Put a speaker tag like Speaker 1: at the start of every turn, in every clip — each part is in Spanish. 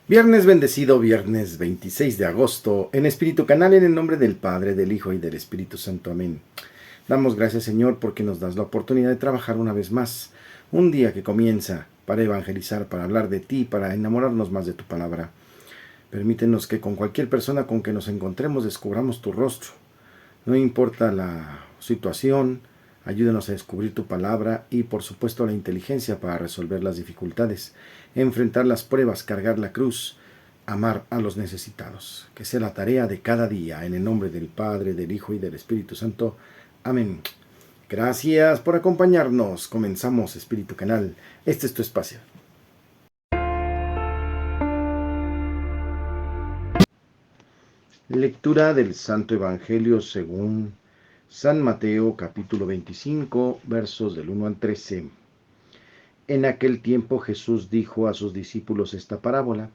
Speaker 1: Viernes bendecido, viernes 26 de agosto, en Espíritu Canal, en el nombre del Padre, del Hijo y del Espíritu Santo. Amén. Damos gracias, Señor, porque nos das la oportunidad de trabajar una vez más, un día que comienza para evangelizar, para hablar de ti, para enamorarnos más de tu palabra. Permítenos que con cualquier persona con que nos encontremos descubramos tu rostro. No importa la situación, ayúdanos a descubrir tu palabra y, por supuesto, la inteligencia para resolver las dificultades, enfrentar las pruebas, cargar la cruz, amar a los necesitados. Que sea la tarea de cada día, en el nombre del Padre, del Hijo y del Espíritu Santo. Amén. Gracias por acompañarnos. Comenzamos Espíritu Canal. Este es tu espacio. Lectura del Santo Evangelio según San Mateo, capítulo 25, versos del 1 al 13. En aquel tiempo Jesús dijo a sus discípulos esta parábola: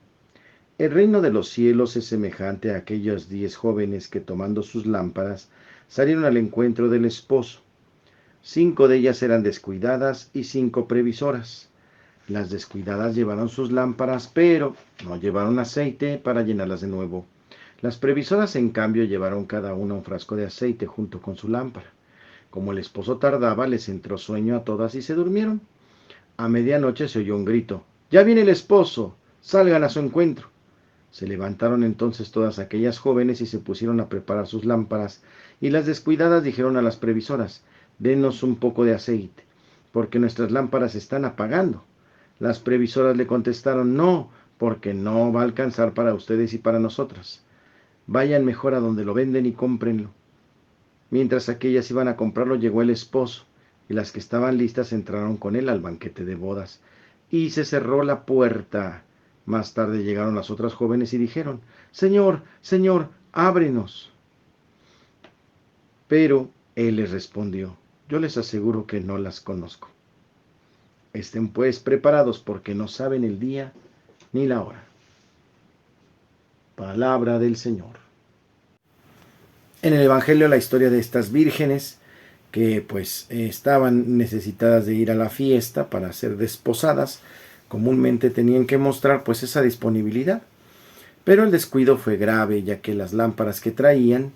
Speaker 1: El reino de los cielos es semejante a aquellos 10 jóvenes que, tomando sus lámparas, salieron al encuentro del esposo. 5 de ellas eran descuidadas y 5 previsoras. Las descuidadas llevaron sus lámparas, pero no llevaron aceite para llenarlas de nuevo. Las previsoras, en cambio, llevaron cada una un frasco de aceite junto con su lámpara. Como el esposo tardaba, les entró sueño a todas y se durmieron. A medianoche se oyó un grito: ¡Ya viene el esposo! ¡Salgan a su encuentro! Se levantaron entonces todas aquellas jóvenes y se pusieron a preparar sus lámparas, y las descuidadas dijeron a las previsoras: Denos un poco de aceite, porque nuestras lámparas están apagando. Las previsoras le contestaron: No, porque no va a alcanzar para ustedes y para nosotras. Vayan mejor a donde lo venden y cómprenlo. Mientras aquellas iban a comprarlo, llegó el esposo, y las que estaban listas entraron con él al banquete de bodas, y se cerró la puerta. Más tarde llegaron las otras jóvenes y dijeron: Señor, Señor, ábrenos. Pero él les respondió: Yo les aseguro que no las conozco. Estén pues preparados, porque no saben el día ni la hora. Palabra del Señor. En el Evangelio, la historia de estas vírgenes que pues estaban necesitadas de ir a la fiesta para ser desposadas, comúnmente tenían que mostrar pues esa disponibilidad. Pero el descuido fue grave, ya que las lámparas que traían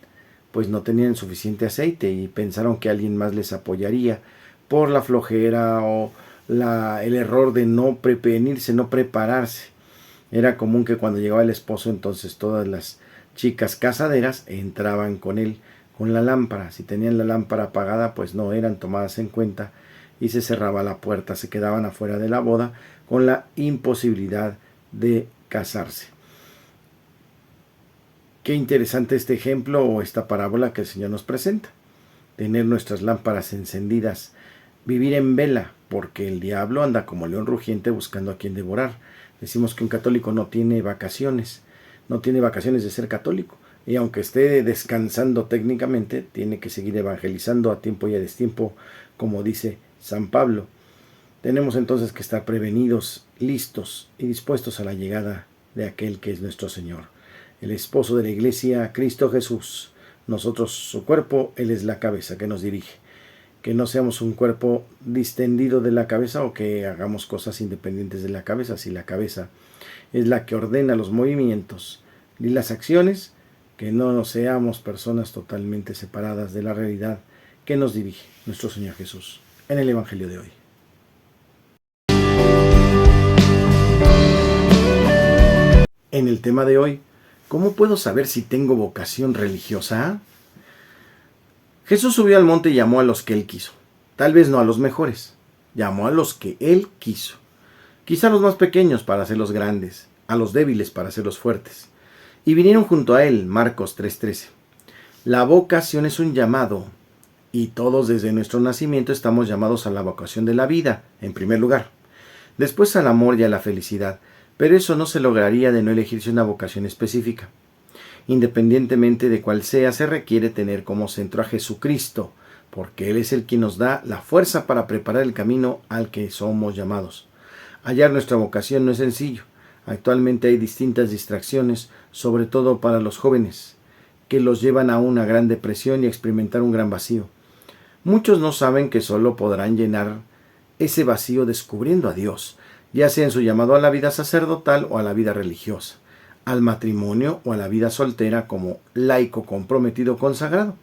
Speaker 1: pues no tenían suficiente aceite y pensaron que alguien más les apoyaría por la flojera o el error de no prevenirse, no prepararse. Era común que cuando llegaba el esposo, entonces todas las chicas casaderas entraban con él con la lámpara. Si tenían la lámpara apagada, pues no eran tomadas en cuenta y se cerraba la puerta, se quedaban afuera de la boda con la imposibilidad de casarse. Qué interesante este ejemplo o esta parábola que el Señor nos presenta. Tener nuestras lámparas encendidas, vivir en vela, porque el diablo anda como león rugiente buscando a quien devorar. Decimos que un católico no tiene vacaciones de ser católico, y aunque esté descansando técnicamente, tiene que seguir evangelizando a tiempo y a destiempo, como dice San Pablo. Tenemos entonces que estar prevenidos, listos y dispuestos a la llegada de aquel que es nuestro Señor, el esposo de la iglesia, Cristo Jesús. Nosotros su cuerpo, Él es la cabeza que nos dirige. Que no seamos un cuerpo distendido de la cabeza o que hagamos cosas independientes de la cabeza. Si la cabeza es la que ordena los movimientos y las acciones, que no seamos personas totalmente separadas de la realidad que nos dirige nuestro Señor Jesús en el Evangelio de hoy. En el tema de hoy, ¿cómo puedo saber si tengo vocación religiosa? Jesús subió al monte y llamó a los que Él quiso. Tal vez no a los mejores, llamó a los que Él quiso. Quizá a los más pequeños para hacerlos grandes, a los débiles para hacerlos fuertes. Y vinieron junto a Él, Marcos 3:13. La vocación es un llamado, y todos desde nuestro nacimiento estamos llamados a la vocación de la vida, en primer lugar. Después al amor y a la felicidad, pero eso no se lograría de no elegirse una vocación específica. Independientemente de cuál sea, se requiere tener como centro a Jesucristo, porque Él es el quien nos da la fuerza para preparar el camino al que somos llamados. Hallar nuestra vocación no es sencillo. Actualmente hay distintas distracciones, sobre todo para los jóvenes, que los llevan a una gran depresión y a experimentar un gran vacío. Muchos no saben que solo podrán llenar ese vacío descubriendo a Dios, ya sea en su llamado a la vida sacerdotal o a la vida religiosa, al matrimonio o a la vida soltera como laico comprometido consagrado.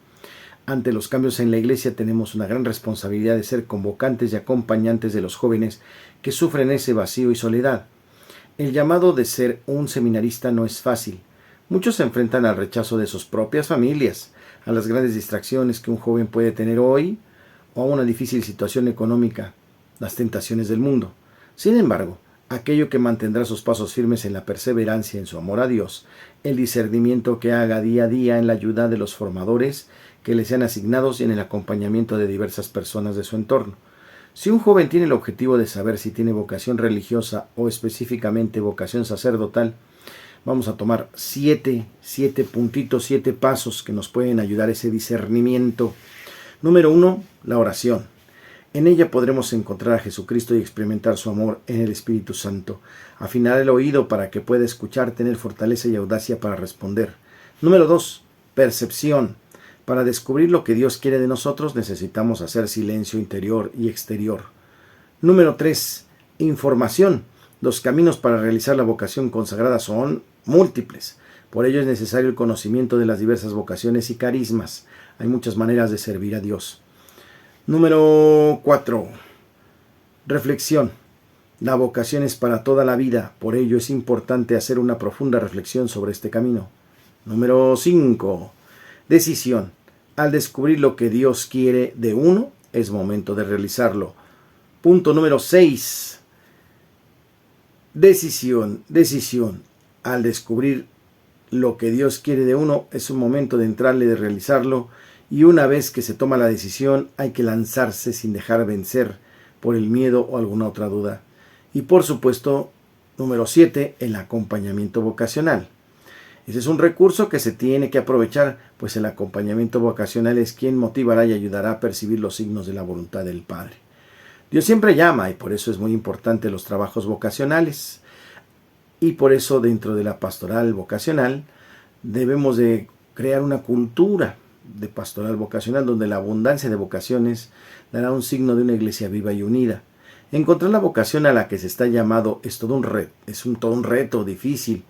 Speaker 1: Ante los cambios en la Iglesia tenemos una gran responsabilidad de ser convocantes y acompañantes de los jóvenes que sufren ese vacío y soledad. El llamado de ser un seminarista no es fácil. Muchos se enfrentan al rechazo de sus propias familias, a las grandes distracciones que un joven puede tener hoy o a una difícil situación económica, las tentaciones del mundo. Sin embargo, aquello que mantendrá sus pasos firmes en la perseverancia en su amor a Dios, el discernimiento que haga día a día en la ayuda de los formadores que le sean asignados y en el acompañamiento de diversas personas de su entorno. Si un joven tiene el objetivo de saber si tiene vocación religiosa o específicamente vocación sacerdotal, vamos a tomar siete puntitos, 7 pasos que nos pueden ayudar a ese discernimiento. Número 1, la oración. En ella podremos encontrar a Jesucristo y experimentar su amor en el Espíritu Santo. Afinar el oído para que pueda escuchar, tener fortaleza y audacia para responder. Número 2, percepción. Para descubrir lo que Dios quiere de nosotros necesitamos hacer silencio interior y exterior. Número 3, información. Los caminos para realizar la vocación consagrada son múltiples. Por ello es necesario el conocimiento de las diversas vocaciones y carismas. Hay muchas maneras de servir a Dios. Número 4. Reflexión. La vocación es para toda la vida, por ello es importante hacer una profunda reflexión sobre este camino. Número 5. Decisión. Al descubrir lo que Dios quiere de uno, es momento de realizarlo. Punto número 6. Decisión. Al descubrir lo que Dios quiere de uno, es un momento de entrarle, de realizarlo. Y una vez que se toma la decisión, hay que lanzarse sin dejar vencer por el miedo o alguna otra duda. Y por supuesto, número 7, el acompañamiento vocacional. Ese es un recurso que se tiene que aprovechar, pues el acompañamiento vocacional es quien motivará y ayudará a percibir los signos de la voluntad del Padre. Dios siempre llama y por eso es muy importante los trabajos vocacionales. Y por eso dentro de la pastoral vocacional debemos de crear una cultura de pastoral vocacional donde la abundancia de vocaciones dará un signo de una iglesia viva y unida. Encontrar la vocación a la que se está llamado es todo un reto, todo un reto difícil,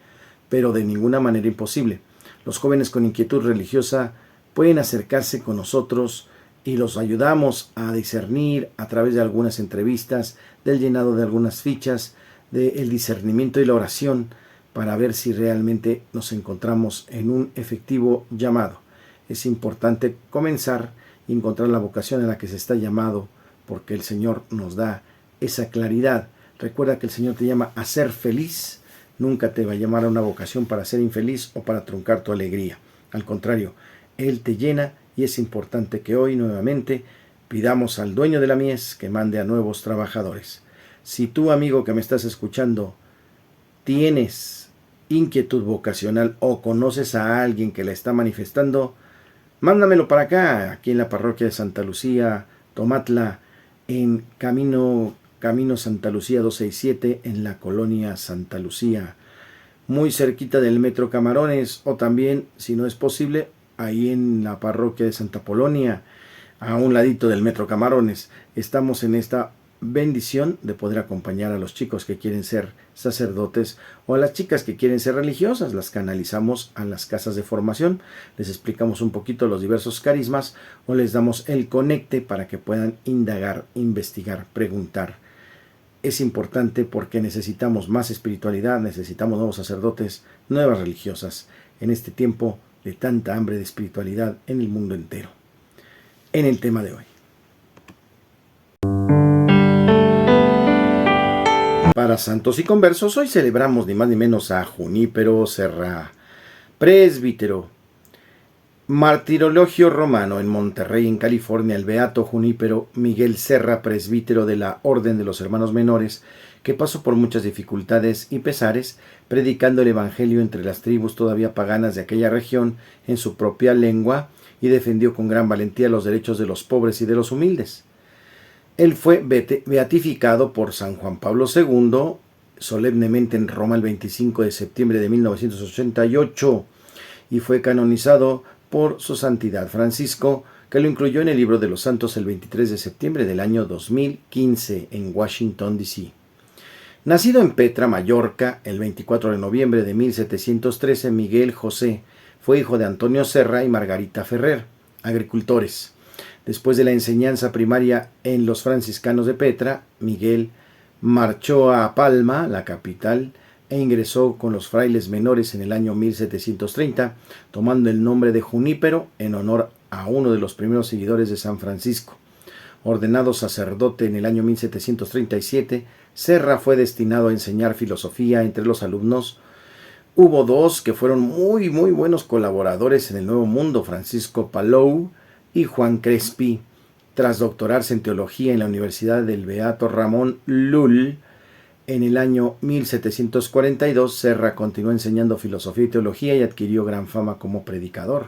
Speaker 1: pero de ninguna manera imposible. Los jóvenes con inquietud religiosa pueden acercarse con nosotros y los ayudamos a discernir a través de algunas entrevistas, del llenado de algunas fichas, del discernimiento y la oración para ver si realmente nos encontramos en un efectivo llamado. Es importante comenzar y encontrar la vocación a la que se está llamado, porque el Señor nos da esa claridad. Recuerda que el Señor te llama a ser feliz, nunca te va a llamar a una vocación para ser infeliz o para truncar tu alegría. Al contrario, Él te llena y es importante que hoy nuevamente pidamos al dueño de la mies que mande a nuevos trabajadores. Si tú, amigo que me estás escuchando, tienes inquietud vocacional o conoces a alguien que la está manifestando, mándamelo para acá, aquí en la parroquia de Santa Lucía, Tomatla, en Camino Santa Lucía 267, en la colonia Santa Lucía, muy cerquita del Metro Camarones, o también, si no es posible, ahí en la parroquia de Santa Polonia, a un ladito del Metro Camarones. Estamos en esta bendición de poder acompañar a los chicos que quieren ser sacerdotes o a las chicas que quieren ser religiosas. Las canalizamos a las casas de formación, les explicamos un poquito los diversos carismas o les damos el conecte para que puedan indagar, investigar, preguntar. Es importante porque necesitamos más espiritualidad, necesitamos nuevos sacerdotes, nuevas religiosas en este tiempo de tanta hambre de espiritualidad en el mundo entero. En el tema de hoy. Para santos y conversos, hoy celebramos ni más ni menos a Junípero Serra, presbítero, martirologio romano en Monterrey, en California, el beato Junípero Miguel Serra, presbítero de la Orden de los Hermanos Menores, que pasó por muchas dificultades y pesares, predicando el Evangelio entre las tribus todavía paganas de aquella región en su propia lengua y defendió con gran valentía los derechos de los pobres y de los humildes. Él fue beatificado por San Juan Pablo II solemnemente en Roma el 25 de septiembre de 1988 y fue canonizado por su santidad Francisco, que lo incluyó en el libro de los santos el 23 de septiembre del año 2015 en Washington, D.C. Nacido en Petra, Mallorca, el 24 de noviembre de 1713, Miguel José fue hijo de Antonio Serra y Margarita Ferrer, agricultores. Después de la enseñanza primaria en los franciscanos de Petra, Miguel marchó a Palma, la capital, e ingresó con los frailes menores en el año 1730, tomando el nombre de Junípero en honor a uno de los primeros seguidores de San Francisco. Ordenado sacerdote en el año 1737, Serra fue destinado a enseñar filosofía entre los alumnos. Hubo dos que fueron muy buenos colaboradores en el Nuevo Mundo, Francisco Palou y Juan Crespi. Tras doctorarse en teología en la Universidad del Beato Ramón Llull, en el año 1742, Serra continuó enseñando filosofía y teología y adquirió gran fama como predicador.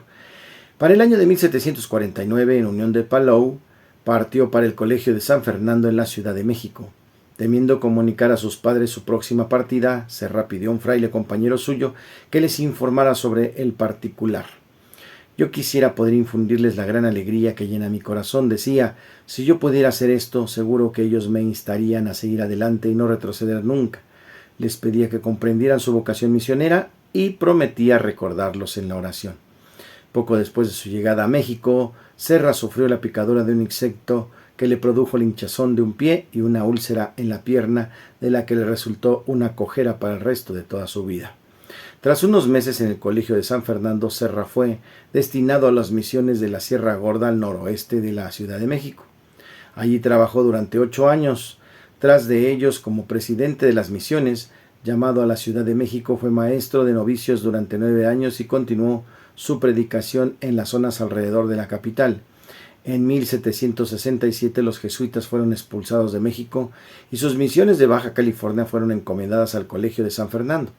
Speaker 1: Para el año de 1749, en unión de Palou, partió para el Colegio de San Fernando en la Ciudad de México. Temiendo comunicar a sus padres su próxima partida, Serra pidió a un fraile compañero suyo que les informara sobre el particular. Yo quisiera poder infundirles la gran alegría que llena mi corazón, decía. Si yo pudiera hacer esto, seguro que ellos me instarían a seguir adelante y no retroceder nunca. Les pedía que comprendieran su vocación misionera y prometía recordarlos en la oración. Poco después de su llegada a México, Serra sufrió la picadura de un insecto que le produjo la hinchazón de un pie y una úlcera en la pierna, de la que le resultó una cojera para el resto de toda su vida. Tras unos meses en el Colegio de San Fernando, Serra fue destinado a las misiones de la Sierra Gorda al noroeste de la Ciudad de México. Allí trabajó durante 8 años. Tras de ellos, como presidente de las misiones, llamado a la Ciudad de México, fue maestro de novicios durante 9 años y continuó su predicación en las zonas alrededor de la capital. En 1767 los jesuitas fueron expulsados de México y sus misiones de Baja California fueron encomendadas al Colegio de San Fernando.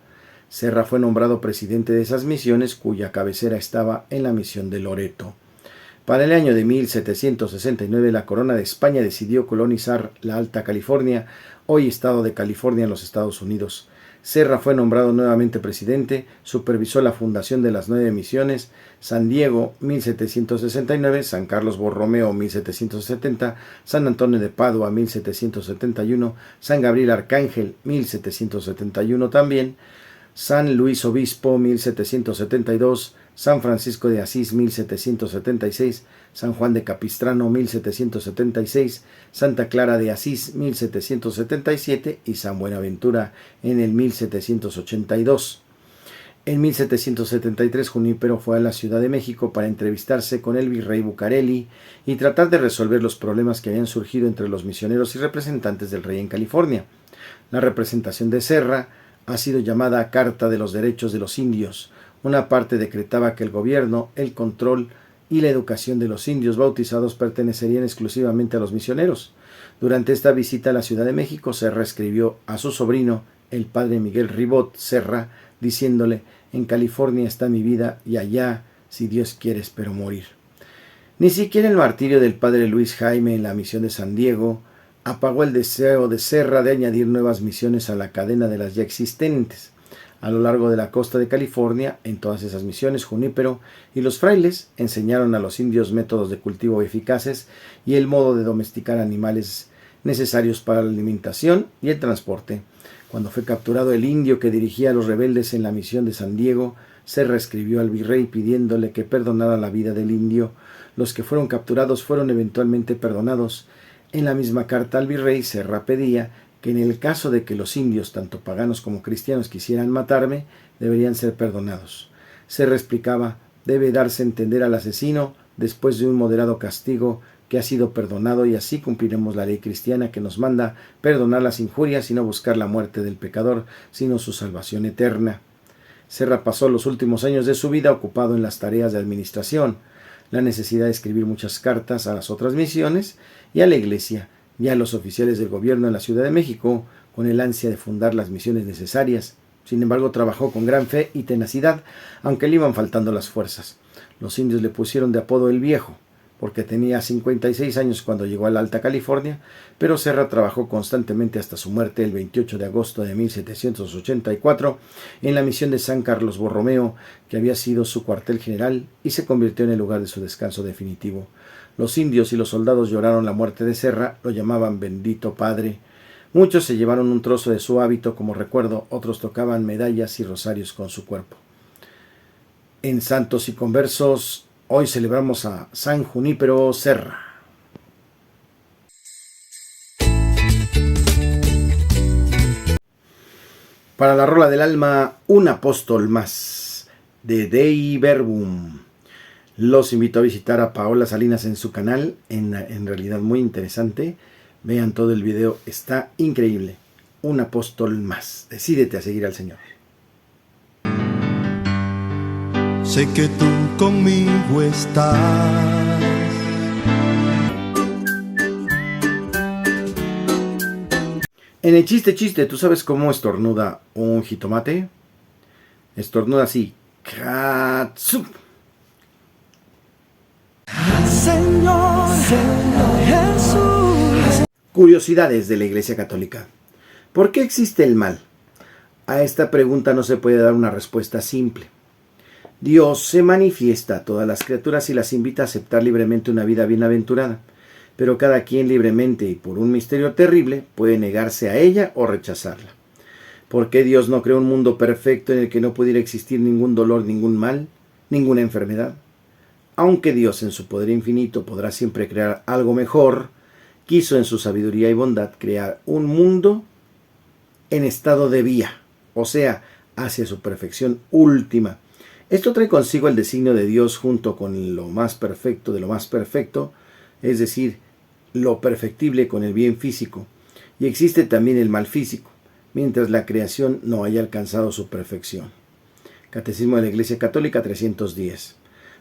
Speaker 1: Serra fue nombrado presidente de esas misiones, cuya cabecera estaba en la misión de Loreto. Para el año de 1769 la Corona de España decidió colonizar la Alta California, hoy estado de California en los Estados Unidos. Serra fue nombrado nuevamente presidente, supervisó la fundación de las 9 misiones: San Diego 1769, San Carlos Borromeo 1770, San Antonio de Padua 1771, San Gabriel Arcángel 1771 también, San Luis Obispo 1772, San Francisco de Asís 1776, San Juan de Capistrano 1776, Santa Clara de Asís 1777 y San Buenaventura en el 1782. En 1773 Junípero fue a la Ciudad de México para entrevistarse con el virrey Bucareli y tratar de resolver los problemas que habían surgido entre los misioneros y representantes del rey en California. La representación de Serra ha sido llamada Carta de los Derechos de los Indios. Una parte decretaba que el gobierno, el control y la educación de los indios bautizados pertenecerían exclusivamente a los misioneros. Durante esta visita a la Ciudad de México, Serra escribió a su sobrino, el padre Miguel Ribot Serra, diciéndole: en California está mi vida y allá, si Dios quiere, espero morir. Ni siquiera el martirio del padre Luis Jaime en la misión de San Diego apagó el deseo de Serra de añadir nuevas misiones a la cadena de las ya existentes. A lo largo de la costa de California, en todas esas misiones, Junípero y los frailes enseñaron a los indios métodos de cultivo eficaces y el modo de domesticar animales necesarios para la alimentación y el transporte. Cuando fue capturado el indio que dirigía a los rebeldes en la misión de San Diego, Serra escribió al virrey pidiéndole que perdonara la vida del indio. Los que fueron capturados fueron eventualmente perdonados. En la misma carta al virrey, Serra pedía que en el caso de que los indios, tanto paganos como cristianos, quisieran matarme, deberían ser perdonados. Serra explicaba: debe darse a entender al asesino, después de un moderado castigo, que ha sido perdonado, y así cumpliremos la ley cristiana que nos manda perdonar las injurias y no buscar la muerte del pecador, sino su salvación eterna. Serra pasó los últimos años de su vida ocupado en las tareas de administración, la necesidad de escribir muchas cartas a las otras misiones y a la Iglesia y a los oficiales del gobierno en la Ciudad de México, con el ansia de fundar las misiones necesarias. Sin embargo, trabajó con gran fe y tenacidad, aunque le iban faltando las fuerzas. Los indios le pusieron de apodo el Viejo, porque tenía 56 años cuando llegó a la Alta California, pero Serra trabajó constantemente hasta su muerte el 28 de agosto de 1784 en la misión de San Carlos Borromeo, que había sido su cuartel general y se convirtió en el lugar de su descanso definitivo. Los indios y los soldados lloraron la muerte de Serra, lo llamaban Bendito Padre. Muchos se llevaron un trozo de su hábito como recuerdo, otros tocaban medallas y rosarios con su cuerpo. En Santos y Conversos, hoy celebramos a San Junípero Serra. Para la rola del alma, un apóstol más, de Dei Verbum. Los invito a visitar a Paola Salinas en su canal, en realidad muy interesante. Vean todo el video, está increíble. Un apóstol más, decídete a seguir al Señor.
Speaker 2: Sé que tú conmigo estás.
Speaker 1: En el chiste, ¿tú sabes cómo estornuda un jitomate? Estornuda así. ¡Katsup!
Speaker 2: Señor Jesús.
Speaker 1: Curiosidades de la Iglesia Católica. ¿Por qué existe el mal? A esta pregunta no se puede dar una respuesta simple. Dios se manifiesta a todas las criaturas y las invita a aceptar libremente una vida bienaventurada, pero cada quien libremente y por un misterio terrible puede negarse a ella o rechazarla. ¿Por qué Dios no creó un mundo perfecto en el que no pudiera existir ningún dolor, ningún mal, ninguna enfermedad? Aunque Dios en su poder infinito podrá siempre crear algo mejor, quiso en su sabiduría y bondad crear un mundo en estado de vía, o sea, hacia su perfección última. Esto trae consigo el designio de Dios junto con lo más perfecto de lo más perfecto, es decir, lo perfectible con el bien físico, y existe también el mal físico, mientras la creación no haya alcanzado su perfección. Catecismo de la Iglesia Católica 310.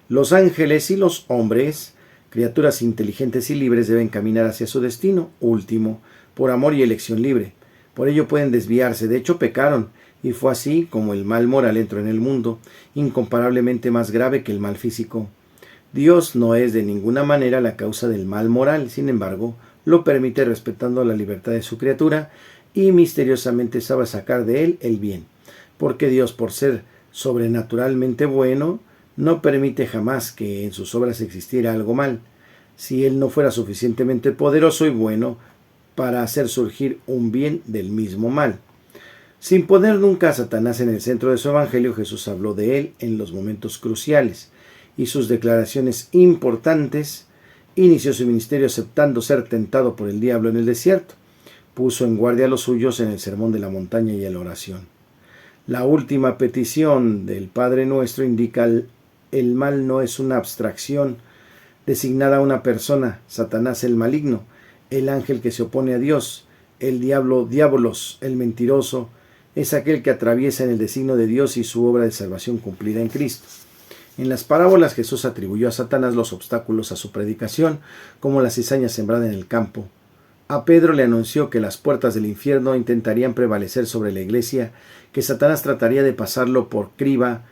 Speaker 1: Los ángeles y los hombres, criaturas inteligentes y libres, deben caminar hacia su destino último, por amor y elección libre. Por ello pueden desviarse, de hecho pecaron, y fue así como el mal moral entró en el mundo, incomparablemente más grave que el mal físico. Dios no es de ninguna manera la causa del mal moral, sin embargo, lo permite respetando la libertad de su criatura y misteriosamente sabe sacar de él el bien, porque Dios, por ser sobrenaturalmente bueno, no permite jamás que en sus obras existiera algo mal, si él no fuera suficientemente poderoso y bueno para hacer surgir un bien del mismo mal. Sin poner nunca a Satanás en el centro de su evangelio, Jesús habló de él en los momentos cruciales, y sus declaraciones importantes. Inició su ministerio aceptando ser tentado por el diablo en el desierto. Puso en guardia a los suyos en el sermón de la montaña y en la oración. La última petición del Padre Nuestro indica el mal no es una abstracción designada a una persona, Satanás el maligno, el ángel que se opone a Dios, el diablo, diabolos, el mentiroso, es aquel que atraviesa en el designio de Dios y su obra de salvación cumplida en Cristo. En las parábolas Jesús atribuyó a Satanás los obstáculos a su predicación, como la cizaña sembrada en el campo. A Pedro le anunció que las puertas del infierno intentarían prevalecer sobre la iglesia, que Satanás trataría de pasarlo por criba,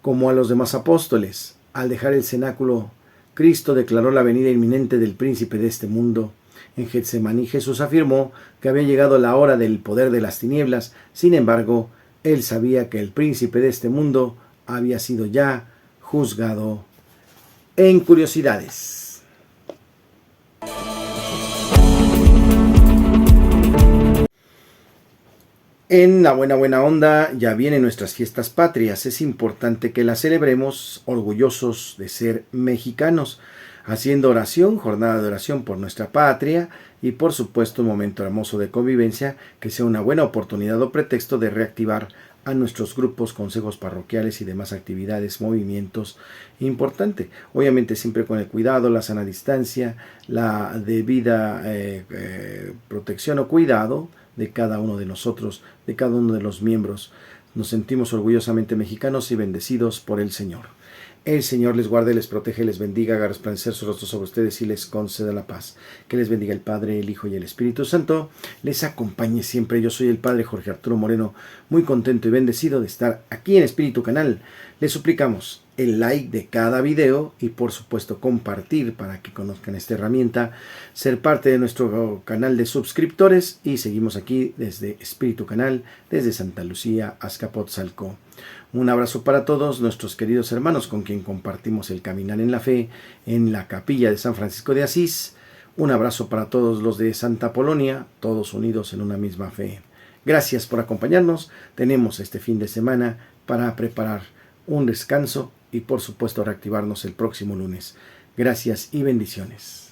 Speaker 1: como a los demás apóstoles. Al dejar el cenáculo, Cristo declaró la venida inminente del príncipe de este mundo. En Getsemaní Jesús afirmó que había llegado la hora del poder de las tinieblas. Sin embargo, él sabía que el príncipe de este mundo había sido ya juzgado. En curiosidades. En la buena onda ya vienen nuestras fiestas patrias. Es importante que las celebremos orgullosos de ser mexicanos, haciendo oración, jornada de oración por nuestra patria y por supuesto un momento hermoso de convivencia que sea una buena oportunidad o pretexto de reactivar a nuestros grupos, consejos parroquiales y demás actividades, movimientos. Importante, obviamente siempre con el cuidado, la sana distancia, la debida protección o cuidado de cada uno de nosotros, de cada uno de los miembros. Nos sentimos orgullosamente mexicanos y bendecidos por el Señor. El Señor les guarde, les protege, les bendiga, haga resplandecer su rostro sobre ustedes y les conceda la paz. Que les bendiga el Padre, el Hijo y el Espíritu Santo. Les acompañe siempre. Yo soy el Padre Jorge Arturo Moreno, muy contento y bendecido de estar aquí en Espíritu Canal. Les suplicamos el like de cada video y por supuesto compartir para que conozcan esta herramienta, ser parte de nuestro canal de suscriptores y seguimos aquí desde Espíritu Canal, desde Santa Lucía, Azcapotzalco. Un abrazo para todos nuestros queridos hermanos con quien compartimos el caminar en la fe en la capilla de San Francisco de Asís. Un abrazo para todos los de Santa Polonia, todos unidos en una misma fe. Gracias por acompañarnos. Tenemos este fin de semana para preparar un descanso y por supuesto reactivarnos el próximo lunes. Gracias y bendiciones.